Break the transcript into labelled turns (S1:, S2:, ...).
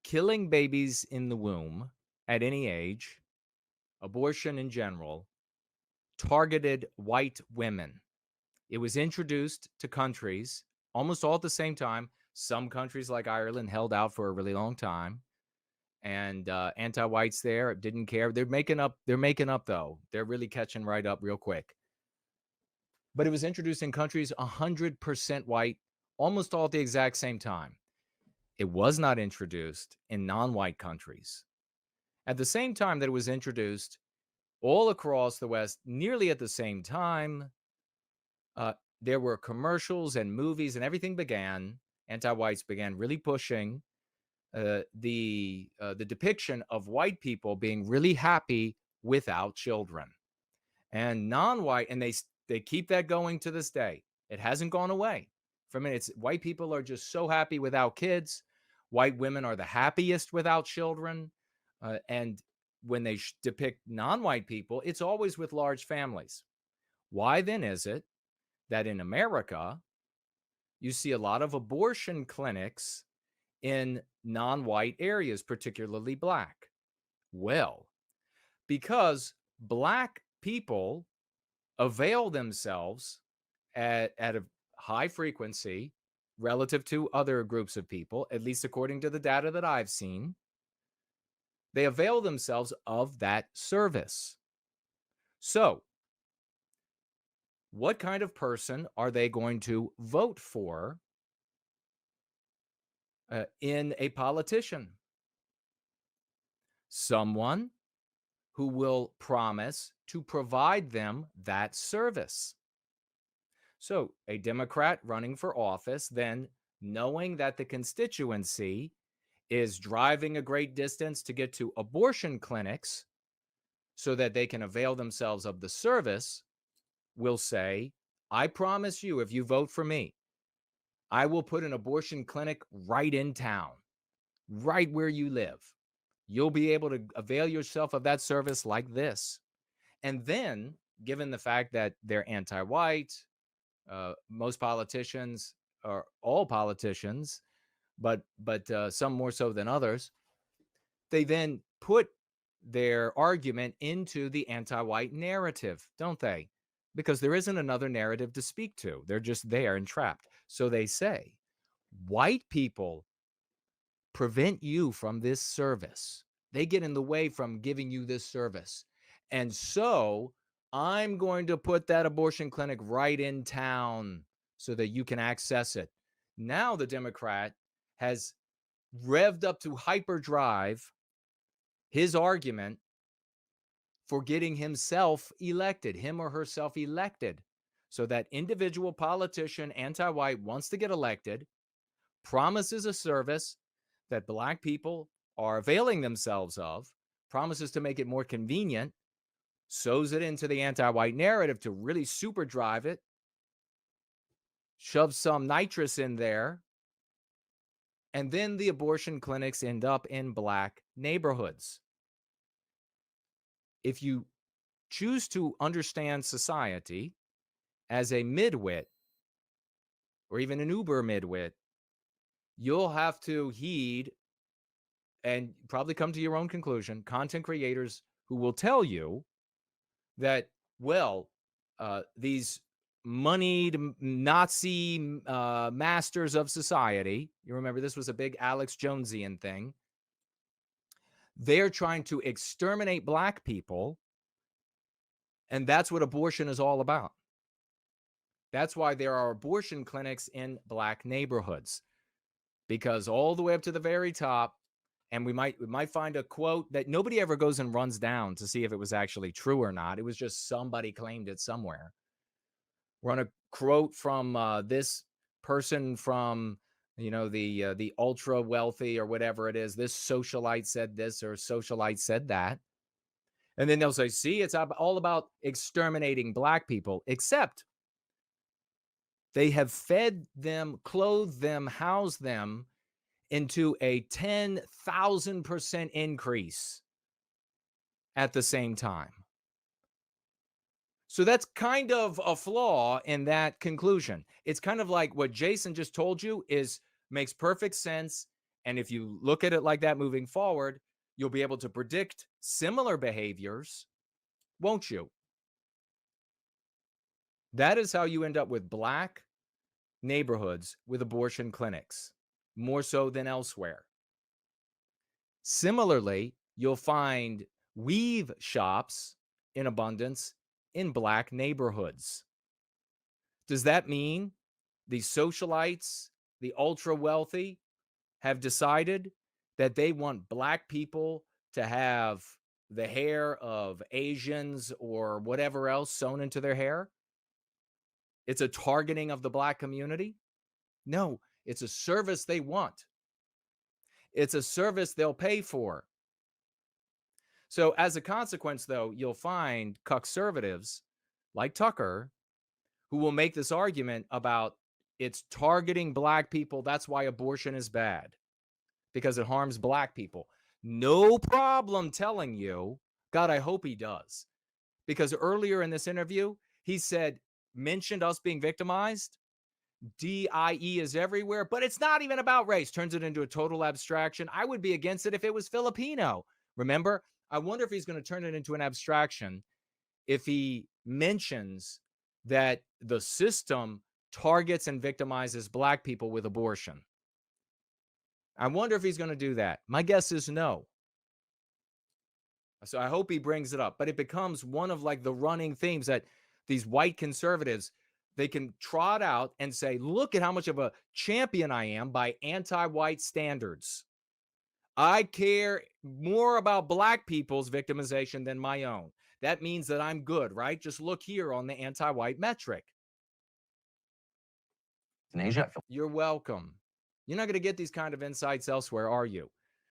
S1: killing babies in the womb at any age, abortion in general, targeted white women. It was introduced to countries almost all at the same time. Some countries like Ireland held out for a really long time, and anti-whites there didn't care. They're making up. They're making up though. They're really catching right up real quick. But it was introduced in countries 100% white, almost all at the exact same time. It was not introduced in non-white countries. At the same time that it was introduced all across the West, nearly at the same time, uh, there were commercials and movies, and everything began. Anti-whites began really pushing the depiction of white people being really happy without children, and non-white, and they keep that going to this day. It hasn't gone away. For me, it's white people are just so happy without kids. White women are the happiest without children, and when they depict non-white people, it's always with large families. Why then is it that in America you see a lot of abortion clinics in non-white areas, particularly black? Well, because black people avail themselves at a high frequency relative to other groups of people, at least according to the data that I've seen. They avail themselves of that service. So, what kind of person are they going to vote for in a politician? Someone who will promise to provide them that service. So, a Democrat running for office, then knowing that the constituency is driving a great distance to get to abortion clinics so that they can avail themselves of the service, will say, I promise you, if you vote for me, I will put an abortion clinic right in town, right where you live. You'll be able to avail yourself of that service like this. And then, given the fact that they're anti-white, most politicians, or all politicians, but some more so than others, they then put their argument into the anti-white narrative, don't they? Because there isn't another narrative to speak to. They're just there and trapped. So they say, white people prevent you from this service. They get in the way from giving you this service. And so I'm going to put that abortion clinic right in town so that you can access it. Now the Democrat has revved up to hyperdrive his argument for getting himself elected, him or herself elected. So that individual politician, anti-white, wants to get elected, promises a service that black people are availing themselves of, promises to make it more convenient, sews it into the anti-white narrative to really super drive it, shoves some nitrous in there, and then the abortion clinics end up in black neighborhoods. If you choose to understand society as a midwit or even an uber midwit, you'll have to heed and probably come to your own conclusion content creators who will tell you that, well, these moneyed Nazi masters of society, you remember this was a big Alex Jonesian thing, they're trying to exterminate black people, and that's what abortion is all about. That's why there are abortion clinics in black neighborhoods, because all the way up to the very top, and we might find a quote that nobody ever goes and runs down to see if it was actually true or not. It was just somebody claimed it somewhere. Run a quote from this person from the ultra wealthy or whatever it is. This socialite said this or socialite said that, and then they'll say, "See, it's all about exterminating black people," except they have fed them, clothed them, housed them into a 10,000% increase at the same time. So that's kind of a flaw in that conclusion. It's kind of like what Jason just told you is makes perfect sense And if you look at it like that moving forward, you'll be able to predict similar behaviors, won't you? That is how you end up with black neighborhoods with abortion clinics, more so than elsewhere. Similarly, you'll find weave shops in abundance in black neighborhoods. Does that mean the socialites, the ultra wealthy, have decided that they want black people to have the hair of Asians or whatever else sewn into their hair? It's a targeting of the black community? No, it's a service they want. It's a service they'll pay for. So, as a consequence, though, you'll find conservatives like Tucker who will make this argument about it's targeting black people. That's why abortion is bad because it harms black people. No problem telling you. God, I hope he does. Because earlier in this interview, he said, mentioned us being victimized. DIE is everywhere, but it's not even about race. Turns it into a total abstraction. I would be against it if it was Filipino. Remember? I wonder if he's going to turn it into an abstraction if he mentions that the system targets and victimizes black people with abortion. I wonder if he's going to do that. My guess is no. So I hope he brings it up, but it becomes one of like the running themes that these white conservatives, they can trot out and say, look at how much of a champion I am by anti-white standards. I care more about black people's victimization than my own. That means that I'm good, right? Just look here on the anti-white metric.
S2: In Asia,
S1: You're welcome. You're not going to get these kind of insights elsewhere, are you?